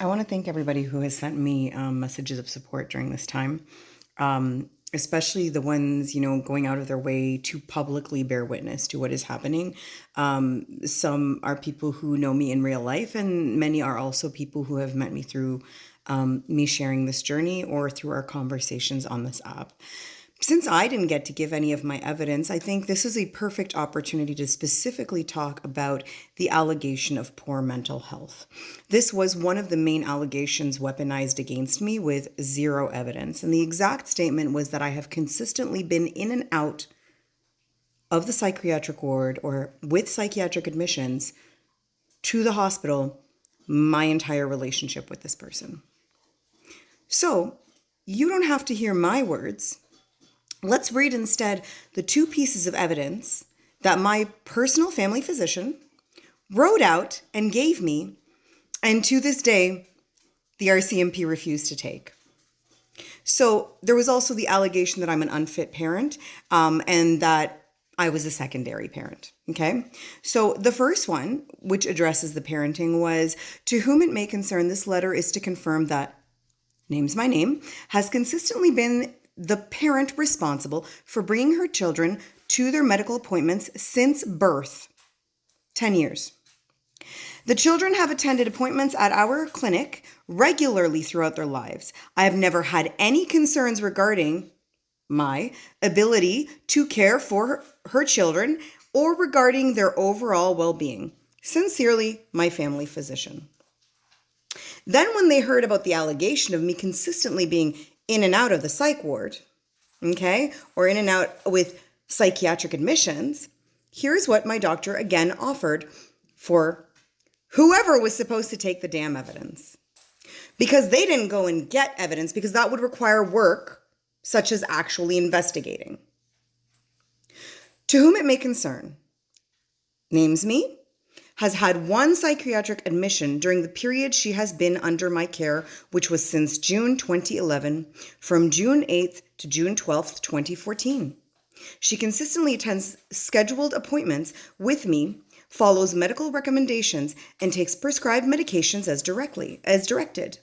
I want to thank everybody who has sent me messages of support during this time, especially the ones, going out of their way to publicly bear witness to what is happening. Some are people who know me in real life, and many are also people who have met me through me sharing this journey or through our conversations on this app. Since I didn't get to give any of my evidence, I think this is a perfect opportunity to specifically talk about the allegation of poor mental health. This was one of the main allegations weaponized against me with zero evidence. And the exact statement was that I have consistently been in and out of the psychiatric ward or with psychiatric admissions to the hospital my entire relationship with this person. So you don't have to hear my words. Let's read instead the two pieces of evidence that my personal family physician wrote out and gave me, and to this day, the RCMP refused to take. So there was also the allegation that I'm an unfit parent and that I was a secondary parent. Okay. So the first one, which addresses the parenting, was to whom it may concern, this letter is to confirm that names my name, has consistently been the parent responsible for bringing her children to their medical appointments since birth, 10 years. The children have attended appointments at our clinic regularly throughout their lives. I have never had any concerns regarding my ability to care for her children or regarding their overall well-being. Sincerely, my family physician. Then when they heard about the allegation of me consistently being in and out of the psych ward, okay, or in and out with psychiatric admissions, here's what my doctor again offered for whoever was supposed to take the damn evidence. Because they didn't go and get evidence because that would require work such as actually investigating. To whom it may concern, names me, has had one psychiatric admission during the period she has been under my care, which was since June 2011, from June 8th to June 12th, 2014. She consistently attends scheduled appointments with me, follows medical recommendations, and takes prescribed medications as directed.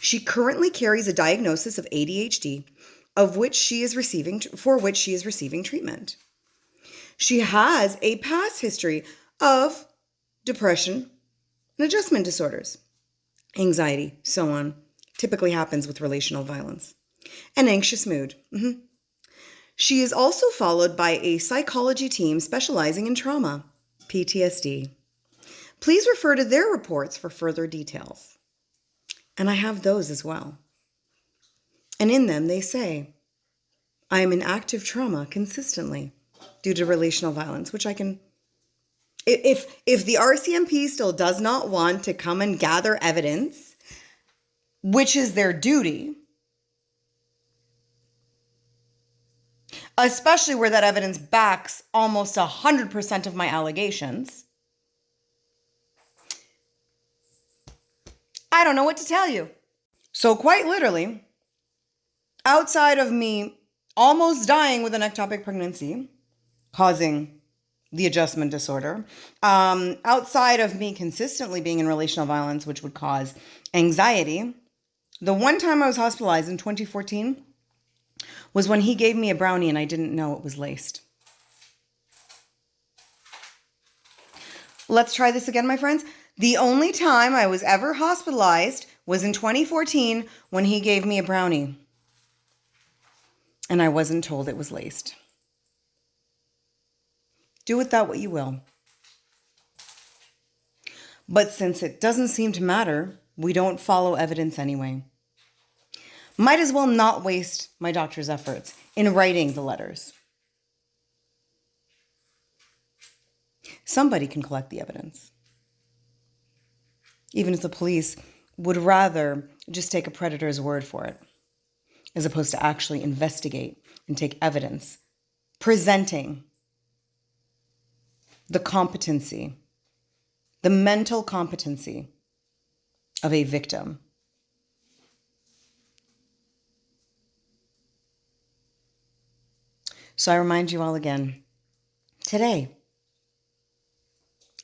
She currently carries a diagnosis of ADHD, for which she is receiving treatment. She has a past history of depression and adjustment disorders, anxiety, so on. Typically happens with relational violence. An anxious mood. She is also followed by a psychology team specializing in trauma, PTSD. Please refer to their reports for further details. And I have those as well. And in them they say, I am in active trauma consistently due to relational violence, which I can... If the RCMP still does not want to come and gather evidence, which is their duty, especially where that evidence backs almost 100% of my allegations, I don't know what to tell you. So quite literally, outside of me almost dying with an ectopic pregnancy, causing the adjustment disorder, outside of me consistently being in relational violence, which would cause anxiety, the one time I was hospitalized in 2014 was when he gave me a brownie and I didn't know it was laced. Let's try this again, my friends. The only time I was ever hospitalized was in 2014 when he gave me a brownie and I wasn't told it was laced. Do with that what you will. But since it doesn't seem to matter, we don't follow evidence anyway. Might as well not waste my doctor's efforts in writing the letters. Somebody can collect the evidence. Even if the police would rather just take a predator's word for it, as opposed to actually investigate and take evidence, presenting the competency, the mental competency of a victim. So I remind you all again, today,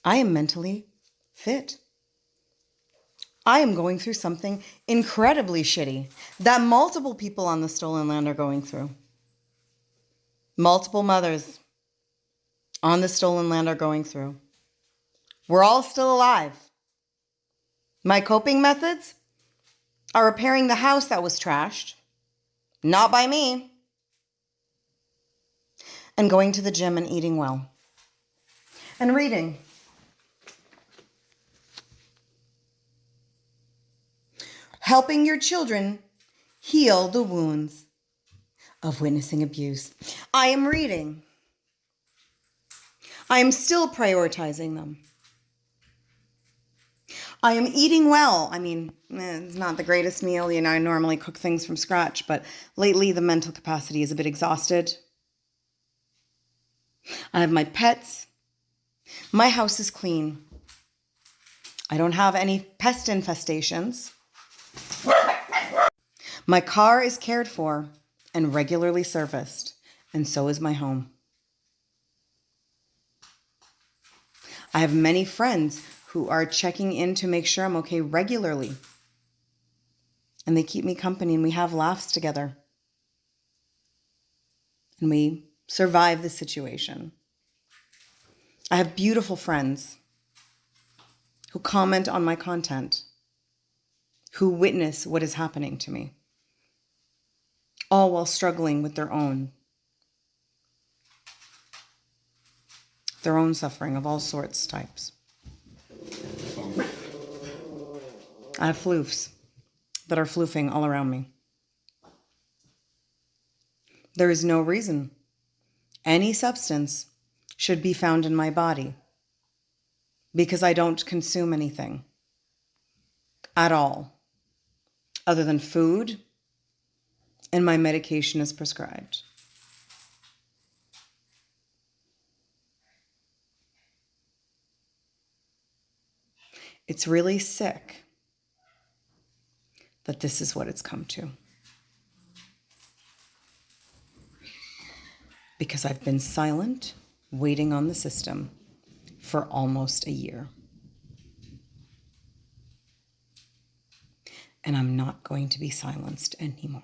I am mentally fit. I am going through something incredibly shitty that multiple people on the stolen land are going through. Multiple mothers on the stolen land are going through. We're all still alive. My coping methods are repairing the house that was trashed, not by me, and going to the gym and eating well, and reading. Helping your children heal the wounds of witnessing abuse. I am reading. I am still prioritizing them. I am eating well. I mean, it's not the greatest meal. I normally cook things from scratch, but lately the mental capacity is a bit exhausted. I have my pets. My house is clean. I don't have any pest infestations. My car is cared for and regularly serviced, and so is my home. I have many friends who are checking in to make sure I'm okay regularly. And they keep me company, and we have laughs together. And we survive the situation. I have beautiful friends who comment on my content, who witness what is happening to me, all while struggling with their own suffering of all sorts, types. I have floofs that are floofing all around me. There is no reason any substance should be found in my body because I don't consume anything at all other than food and my medication is prescribed. It's really sick that this is what it's come to. Because I've been silent, waiting on the system for almost a year. And I'm not going to be silenced anymore.